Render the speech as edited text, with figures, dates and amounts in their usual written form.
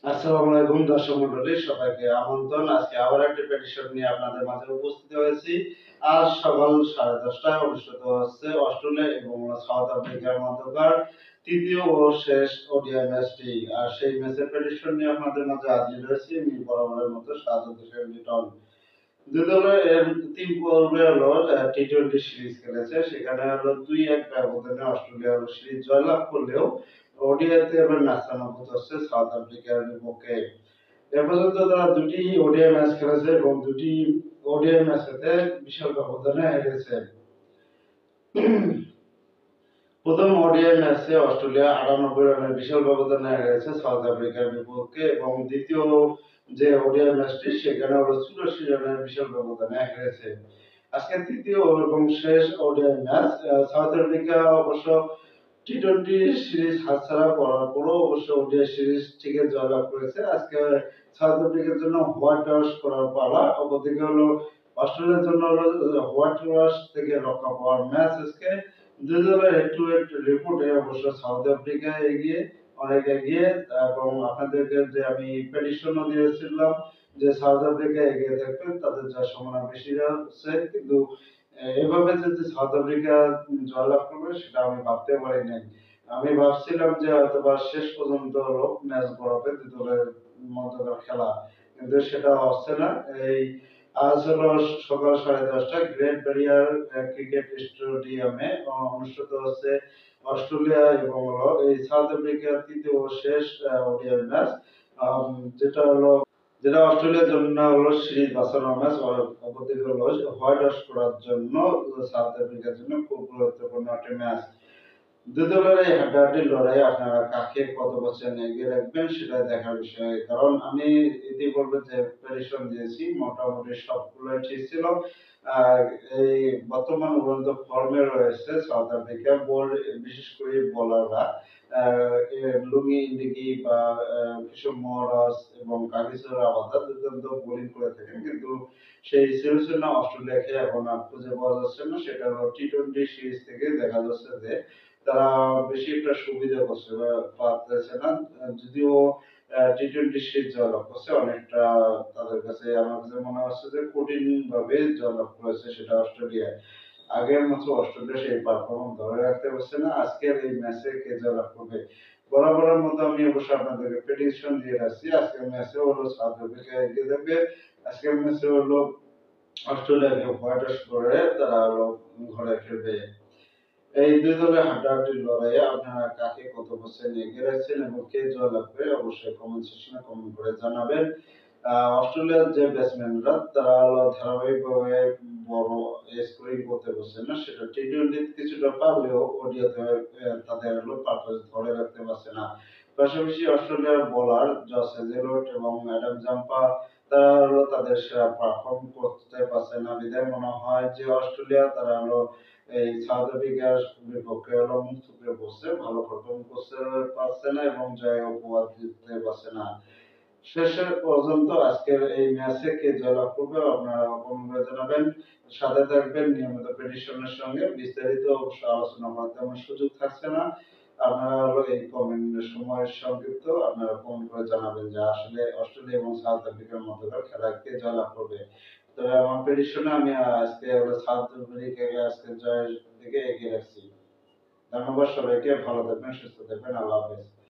আসসালামু আলাইকুম দর্শক মন্ডলী, সবাইকে আমন্ত্রণ। আজকে আবার একটি পেটিশন নিয়ে আপনাদের মাঝে উপস্থিত হয়েছি। আজ সকাল 10:30টায় অনুষ্ঠিত হচ্ছে অস্ট্রেলিয়া এবং সাউথ আফ্রিকার মধ্যকার তৃতীয় ও শেষ ওডিআই ম্যাচটি। আর সেই ম্যাচের পেটিশন নিয়ে আপনাদের মাঝে হাজির হয়েছি আমি বরাবরের মতো শাহাদাত হোসেন লিটন। দুই দলের তিন পর্বে হলো টি-টোয়েন্টি সিরিজ খেলেছে। সেখানে হলো 2-1 ব্যবধানে অস্ট্রেলিয়া হলো সিরিজ জয়লাভ করলেও ওডিআইতে এবার নাস্তানাবুদ হচ্ছে সাউথ আফ্রিকার বিপক্ষে। এ পর্যন্ত তারা দুটি ওডিআই ম্যাচ খেলেছে এবং দুটি ওডিআই ম্যাচেতে বিশাল ব্যবধানে হেরেছে। প্রথম ওডিআই ম্যাচে অস্ট্রেলিয়া 98 রানের বিশাল ব্যবধানে হেরেছে সাউথ আফ্রিকার বিপক্ষে এবং দ্বিতীয় যে ওডিআই ম্যাচটি সেখানে হলো 84 রানের বিশাল ব্যবধানে হেরেছে। আজকে তৃতীয় এবং শেষ ওডিআই ম্যাচ। সাউথ আফ্রিকা অবশ্য টি-টোয়েন্টি সিরিজ হাতছাড়া করার পরও অবশ্য ওডিআই সিরিজ থেকে জয়লাভ করেছে। আজকে সাউথ আফ্রিকার জন্য হোয়াইট ওয়াশ করার পালা, অপরদিকে হলো অস্ট্রেলিয়ার জন্য হলো হোয়াইট ওয়াশ থেকে রক্ষা পাওয়ার ম্যাচ আজকে। দুই দলের হেড টু হেড রিপোর্টে অবশ্য সাউথ আফ্রিকা এগিয়ে, অনেক এগিয়ে। এবং আপনাদেরকে যে আমি প্রেডিকশনও দিয়েছিলাম যে সাউথ আফ্রিকা এগিয়ে থাকবে, তাদের যা সম্ভাবনা বেশি হচ্ছে। কিন্তু এভাবে যে সাউথ আফ্রিকা জয়লাভ করবে সেটা আমি ভাবতে পারি নাই। আমি ভাবছিলাম যে হয়তোবা শেষ পর্যন্ত হলো ম্যাচ গড়াবে দুই দলের মধ্যকার খেলা, কিন্তু সেটা হচ্ছে না। এই আজ হলো সকাল 10:30টায় গ্রেট ব্যারিয়ার ক্রিকেট স্টেডিয়ামে অনুষ্ঠিত হচ্ছে অস্ট্রেলিয়া এবং হলো এই সাউথ আফ্রিকার তৃতীয় ও শেষ ওডিআই ম্যাচ। যেটা অস্ট্রেলিয়ার জন্য হলো সিরিজ বাঁচানোর ম্যাচ, অপরদিকে হলো হোয়াইট ওয়াশ করার জন্য সাউথ আফ্রিকার জন্য খুব গুরুত্বপূর্ণ একটি ম্যাচ। দুই দলের এই হাড্ডাহাড্ডি লড়াই আপনারা কাকে কত পার্সেন্ট এগিয়ে রাখবেন সেটা দেখার বিষয়। কারণ আমি ইতিপূর্বে যে প্রেডিকশন দিয়েছি মোটামুটি সবগুলোই ঠিক ছিল। আর এই বর্তমান উড়ন্ত ফর্মে রয়েছে সাউথ আফ্রিকা, বিশেষ করে বোলাররা লুঙ্গি ইন্ডিকি বা কিশোর মহারাজ এবং কাগিসো রাবাদা দুর্দান্ত বোলিং করে থাকেন, কিন্তু সেই সিচুয়েশনে অস্ট্রেলিয়াকে এখন আর খুঁজে পাওয়া যাচ্ছে না। সেটা হলো টি-টোয়েন্টি সিরিজ থেকে দেখা যাচ্ছে যে তারা বেশি একটা সুবিধা করছে বা পাচ্ছে না। যদিও টি-টোয়েন্টি সিরিজ জয়লাভ করছে অনেকটা, তাদের কাছে আমার কাছে মনে হচ্ছে যে কঠিন ভাবে জয়লাভ করেছে সেটা অস্ট্রেলিয়া। আগের মতো অস্ট্রেলিয়া সেই পারফরমেন্স ধরে রাখতে পারছে না। আজকের এই ম্যাচে কে জয়লাভ করবে, বরাবরের মতো আমি অবশ্যই আপনাদেরকে প্রেডিকশন দিয়ে রাখছি। আজকের ম্যাচে হলো সাউথ আফ্রিকা এগিয়ে যাবে। আজকের ম্যাচে হলো অস্ট্রেলিয়াকে হোয়াইট ওয়াশ করে তারা হলো ঘরে ফিরবে। এই দুই দলের হাড্ডাহাড্ডির লড়াইয়ে আপনারা কাকে কত পার্সেন্ট এগিয়ে রাখছেন এবং কে জয়লাভ করে অবশ্যই কমেন্ট সেকশনে কমেন্ট করে জানাবেন। অস্ট্রেলিয়ার যে ব্যাটসম্যানরা তারা ধারাবাহিকভাবে বড় স্কোরিং করতে পারছে না, সেটা টি-টোয়েন্টি কিছুটা পারলেও ওডিআইতে তাদের পারফরম্যান্স ধরে রাখতে পারছে না। পাশাপাশি অস্ট্রেলিয়ার বোলার জস হেজেলউড এবং অ্যাডাম জাম্পা তারা তাদের সেরা পারফর্ম করতে পারছে না, বিধায় মনে হয় যে অস্ট্রেলিয়া তারা এই সাউথ আফ্রিকার বিপক্ষে মুখ থুবড়ে পড়ছে, ভালো পারফর্ম করতে পারছে না এবং জয় উপহার দিতে পারছে না। শেষের পর্যন্ত আজকের এই ম্যাচে কে জয়লাভ করবে আপনারা কমেন্ট করে জানাবেন। সাথে থাকবেন নিয়মিত প্রেডিকশনের সঙ্গে। বিস্তারিত অবশ্য আলোচনা করার তেমন সুযোগ থাকছে না। আপনারা এই কমেন্টের সময় সংক্ষিপ্ত আপনারা কমেন্ট করে জানাবেন যে আসলে অস্ট্রেলিয়া এবং সাউথ আফ্রিকার মধ্যকার খেলা কে জয়লাভ করবে। তবে আমার প্রেডিকশনে আমি আজকে সাউথ আফ্রিকাকে আজকে জয়ের দিকে এগিয়ে রাখছি। ধন্যবাদ সবাইকে, ভালো থাকবেন, সুস্থ থাকবেন, আল্লাহ হাফেজ।